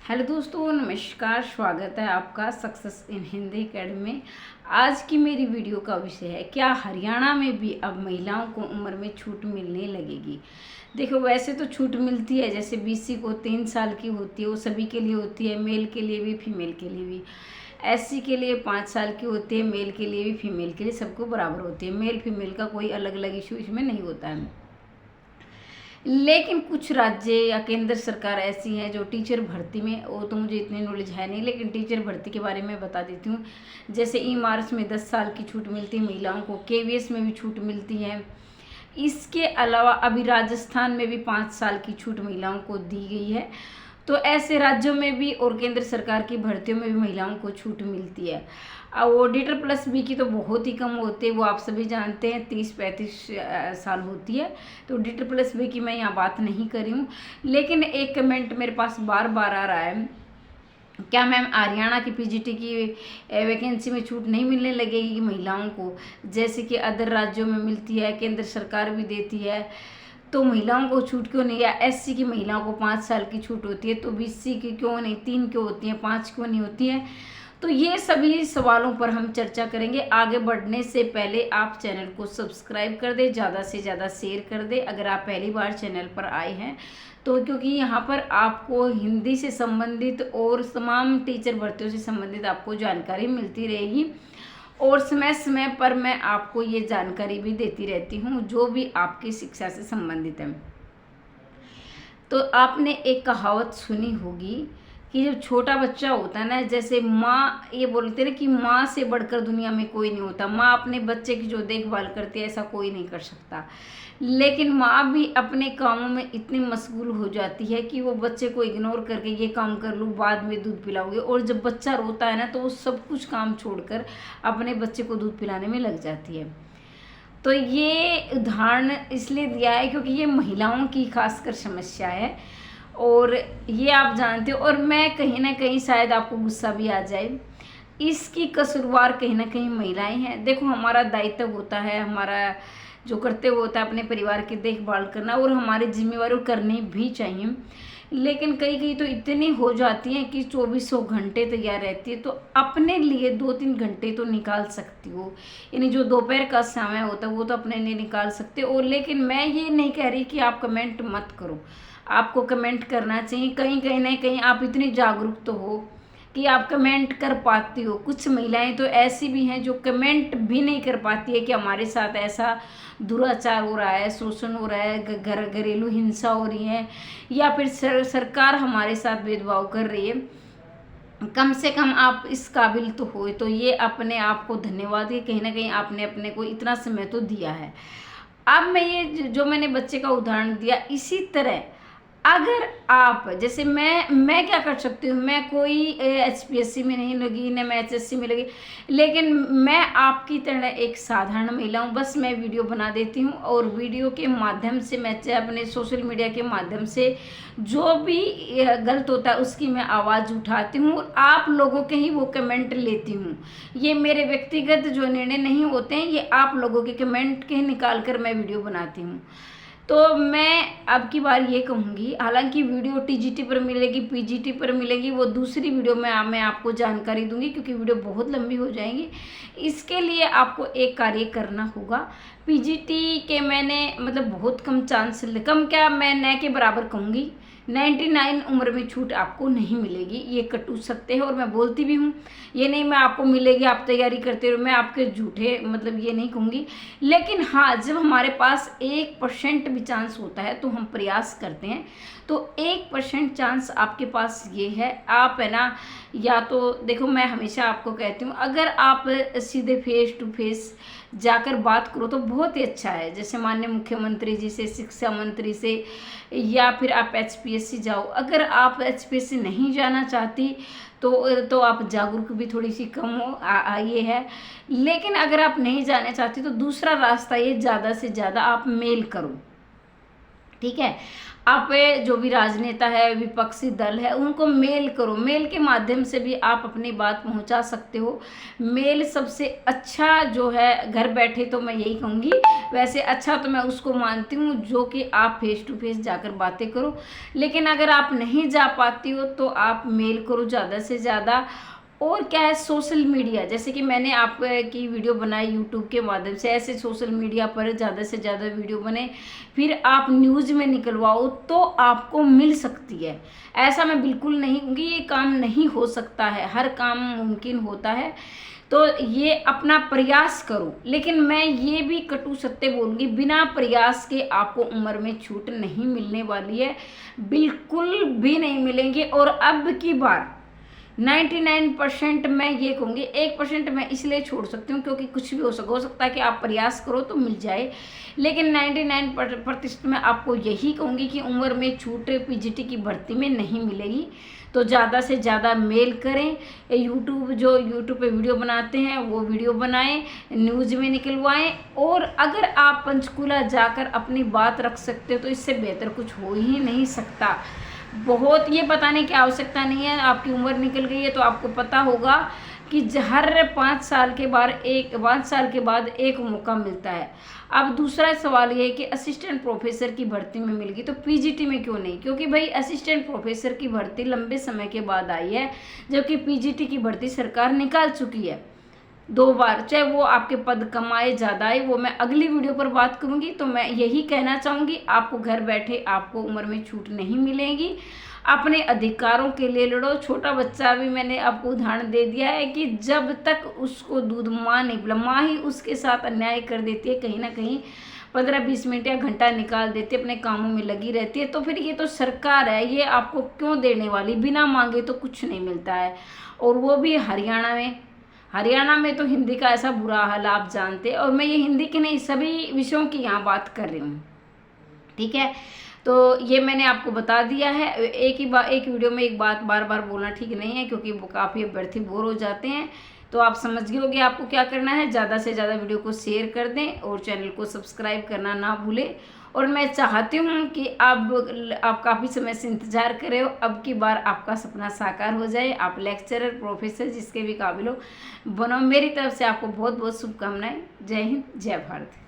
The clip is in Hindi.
हेलो दोस्तों, नमस्कार। स्वागत है आपका सक्सेस इन हिंदी अकेडमी में। आज की मेरी वीडियो का विषय है, क्या हरियाणा में भी अब महिलाओं को उम्र में छूट मिलने लगेगी। देखो, वैसे तो छूट मिलती है, जैसे बीसी को 3 साल की होती है, वो सभी के लिए होती है, मेल के लिए भी फीमेल के लिए भी। एससी के लिए 5 साल की होती है, मेल के लिए भी फीमेल के लिए, सबको बराबर होती है। मेल फीमेल का कोई अलग अलग इशू इसमें नहीं होता है। लेकिन कुछ राज्य या केंद्र सरकार ऐसी हैं जो टीचर भर्ती में, वो तो मुझे इतनी नॉलेज है नहीं, लेकिन टीचर भर्ती के बारे में बता देती हूँ। जैसे ई मार्च में 10 साल की छूट मिलती है महिलाओं को, केवीएस में भी छूट मिलती है। इसके अलावा अभी राजस्थान में भी 5 साल की छूट महिलाओं को दी गई है। तो ऐसे राज्यों में भी और केंद्र सरकार की भर्तियों में भी महिलाओं को छूट मिलती है। अब ऑडिटर प्लस बी की तो बहुत ही कम होती है, वो आप सभी जानते हैं, 30-35 साल होती है। तो ऑडिटर प्लस बी की मैं यहाँ बात नहीं कर रही हूँ। लेकिन एक कमेंट मेरे पास बार बार आ रहा है, क्या मैम हरियाणा की पीजीटी की वैकेंसी में छूट नहीं मिलने लगेगी महिलाओं को, जैसे कि अदर राज्यों में मिलती है, केंद्र सरकार भी देती है, तो महिलाओं को छूट क्यों नहीं। या एससी की महिलाओं को 5 साल की छूट होती है, तो बीसी की क्यों नहीं, 3 क्यों होती है, 5 क्यों नहीं होती है। तो ये सभी सवालों पर हम चर्चा करेंगे। आगे बढ़ने से पहले आप चैनल को सब्सक्राइब कर दें, ज़्यादा से ज़्यादा शेयर कर दें अगर आप पहली बार चैनल पर आए हैं तो, क्योंकि यहाँ पर आपको हिंदी से संबंधित और तमाम टीचर भर्तियों से संबंधित आपको जानकारी मिलती रहेगी। और समय समय पर मैं आपको ये जानकारी भी देती रहती हूँ जो भी आपकी शिक्षा से संबंधित है। तो आपने एक कहावत सुनी होगी कि जब छोटा बच्चा होता है ना, जैसे माँ ये बोलते हैं ना कि माँ से बढ़कर दुनिया में कोई नहीं होता। माँ अपने बच्चे की जो देखभाल करती है ऐसा कोई नहीं कर सकता। लेकिन माँ भी अपने कामों में इतनी मशगूल हो जाती है कि वो बच्चे को इग्नोर करके ये काम कर लूँ, बाद में दूध पिलाओगे, और जब बच्चा रोता है ना तो वो सब कुछ काम छोड़कर अपने बच्चे को दूध पिलाने में लग जाती है। तो ये उदाहरण इसलिए दिया है क्योंकि ये महिलाओं की खासकर समस्या है और ये आप जानते हो। और मैं कहीं ना कहीं, शायद आपको गुस्सा भी आ जाए, इसकी कसूरवार कहीं ना कहीं महिलाएं हैं। देखो, हमारा दायित्व होता है, हमारा जो कर्तव्य होता है अपने परिवार की देखभाल करना, और हमारी जिम्मेवारी करनी भी चाहिए। लेकिन कई कई तो इतनी हो जाती हैं कि 2400 घंटे तैयार रहती है, तो अपने लिए 2-3 घंटे तो निकाल सकती हो। यानी जो दोपहर का समय होता है वो तो अपने लिए निकाल सकते हो। और लेकिन मैं ये नहीं कह रही कि आप कमेंट मत करो, आपको कमेंट करना चाहिए। कहीं कहीं ना कहीं आप इतनी जागरूक तो हो कि आप कमेंट कर पाती हो। कुछ महिलाएं तो ऐसी भी हैं जो कमेंट भी नहीं कर पाती है कि हमारे साथ ऐसा दुराचार हो रहा है, शोषण हो रहा है, घरेलू हिंसा हो रही है, या फिर सरकार हमारे साथ भेदभाव कर रही है। कम से कम आप इस काबिल तो हो, तो ये अपने आप को धन्यवाद कि कहीं ना कहीं आपने अपने को इतना समय तो दिया है। अब मैं ये जो मैंने बच्चे का उदाहरण दिया, इसी तरह अगर आप, जैसे मैं क्या कर सकती हूँ, मैं कोई एचपीएससी में नहीं लगी, न मैं एचएससी में लगी, लेकिन मैं आपकी तरह एक साधारण महिला हूँ। बस मैं वीडियो बना देती हूँ और वीडियो के माध्यम से मैं अपने सोशल मीडिया के माध्यम से जो भी गलत होता है उसकी मैं आवाज़ उठाती हूँ और आप लोगों के ही वो कमेंट लेती हूँ। ये मेरे व्यक्तिगत जो निर्णय नहीं होते हैं, ये आप लोगों के कमेंट के निकाल कर मैं वीडियो बनाती हूँ। तो मैं अब की बार ये कहूँगी, हालांकि वीडियो टीजीटी पर मिलेगी, पीजीटी पर मिलेगी, वो दूसरी वीडियो में मैं आपको जानकारी दूंगी क्योंकि वीडियो बहुत लंबी हो जाएगी। इसके लिए आपको एक कार्य करना होगा। पीजीटी के मैंने मतलब बहुत कम चांस, कम क्या मैं न के बराबर कहूँगी, 99 उम्र में छूट आपको नहीं मिलेगी। ये कटू सकते हैं और मैं बोलती भी हूँ, ये नहीं मैं आपको मिलेगी आप तैयारी करते रहो, मैं आपके झूठे मतलब ये नहीं कहूँगी। लेकिन हाँ, जब हमारे पास 1% भी चांस होता है तो हम प्रयास करते हैं। तो 1% चांस आपके पास ये है, आप है ना, या तो देखो मैं हमेशा आपको कहती हूँ, अगर आप सीधे फेस टू फेस जाकर बात करो तो बहुत ही अच्छा है। जैसे माननीय मुख्यमंत्री जी से, शिक्षा मंत्री से, या फिर आप एचपीएससी जाओ। अगर आप एचपीएससी नहीं जाना चाहती तो आप जागरूक भी थोड़ी सी कम हो, ये है। लेकिन अगर आप नहीं जाना चाहती तो दूसरा रास्ता ये, ज़्यादा से ज़्यादा आप मेल करो, ठीक है। आप जो भी राजनेता है, विपक्षी दल है, उनको मेल करो। मेल के माध्यम से भी आप अपनी बात पहुंचा सकते हो। मेल सबसे अच्छा जो है, घर बैठे तो मैं यही कहूँगी, वैसे अच्छा तो मैं उसको मानती हूँ जो कि आप फेस टू फेस जाकर बातें करो। लेकिन अगर आप नहीं जा पाती हो तो आप मेल करो ज़्यादा से ज़्यादा। और क्या है, सोशल मीडिया, जैसे कि मैंने आपकी वीडियो बनाई यूट्यूब के माध्यम से, ऐसे सोशल मीडिया पर ज़्यादा से ज़्यादा वीडियो बने, फिर आप न्यूज़ में निकलवाओ तो आपको मिल सकती है। ऐसा मैं बिल्कुल नहीं कहूँगी ये काम नहीं हो सकता है, हर काम मुमकिन होता है। तो ये अपना प्रयास करो। लेकिन मैं ये भी कटु सत्य बोलूँगी, बिना प्रयास के आपको उम्र में छूट नहीं मिलने वाली है, बिल्कुल भी नहीं मिलेंगे। और अब की बार 99% मैं ये कहूँगी, 1% मैं इसलिए छोड़ सकती हूँ क्योंकि कुछ भी हो सकता है कि आप प्रयास करो तो मिल जाए। लेकिन 99% मैं आपको यही कहूँगी कि उम्र में छूट पीजीटी की भर्ती में नहीं मिलेगी। तो ज़्यादा से ज़्यादा मेल करें, यूट्यूब पे वीडियो बनाते हैं वो वीडियो बनाएं, न्यूज़ में निकलवाएं। और अगर आप पंचकूला जाकर अपनी बात रख सकते हो तो इससे बेहतर कुछ हो ही नहीं सकता। बहुत ये बताने की आवश्यकता नहीं है, आपकी उम्र निकल गई है तो आपको पता होगा कि हर 5 साल के बाद एक मौका मिलता है। अब दूसरा सवाल ये है कि असिस्टेंट प्रोफेसर की भर्ती में मिल गई तो पीजीटी में क्यों नहीं? क्योंकि भाई असिस्टेंट प्रोफेसर की भर्ती लंबे समय के बाद आई है, जबकि पीजीटी की भर्ती सरकार निकाल चुकी है 2 बार। चाहे वो आपके पद कम आए ज़्यादा आए, वो मैं अगली वीडियो पर बात करूंगी। तो मैं यही कहना चाहूँगी, आपको घर बैठे आपको उम्र में छूट नहीं मिलेगी। अपने अधिकारों के लिए लड़ो। छोटा बच्चा भी मैंने आपको उदाहरण दे दिया है कि जब तक उसको दूध माँ नहीं पिला, माँ ही उसके साथ अन्याय कर देती है, कहीं ना कहीं 15-20 मिनट या घंटा निकाल देती है, अपने कामों में लगी रहती है। तो फिर ये तो सरकार है, ये आपको क्यों देने वाली? बिना मांगे तो कुछ नहीं मिलता है। और वो भी हरियाणा में तो हिंदी का ऐसा बुरा हाल आप जानते हैं। और मैं ये हिंदी के नहीं, सभी विषयों की यहाँ बात कर रही हूँ, ठीक है। तो ये मैंने आपको बता दिया है। एक वीडियो में एक बात बार बार बोलना ठीक नहीं है, क्योंकि वो काफ़ी अभ्यर्थी बोर हो जाते हैं। तो आप समझ गए होंगे आपको क्या करना है। ज़्यादा से ज़्यादा वीडियो को शेयर कर दें और चैनल को सब्सक्राइब करना ना भूलें। और मैं चाहती हूँ कि आप काफ़ी समय से इंतज़ार कर रहे हो, अब की बार आपका सपना साकार हो जाए, आप लेक्चरर प्रोफेसर जिसके भी काबिल हो बनो। मेरी तरफ से आपको बहुत बहुत शुभकामनाएं। जय हिंद, जय भारत।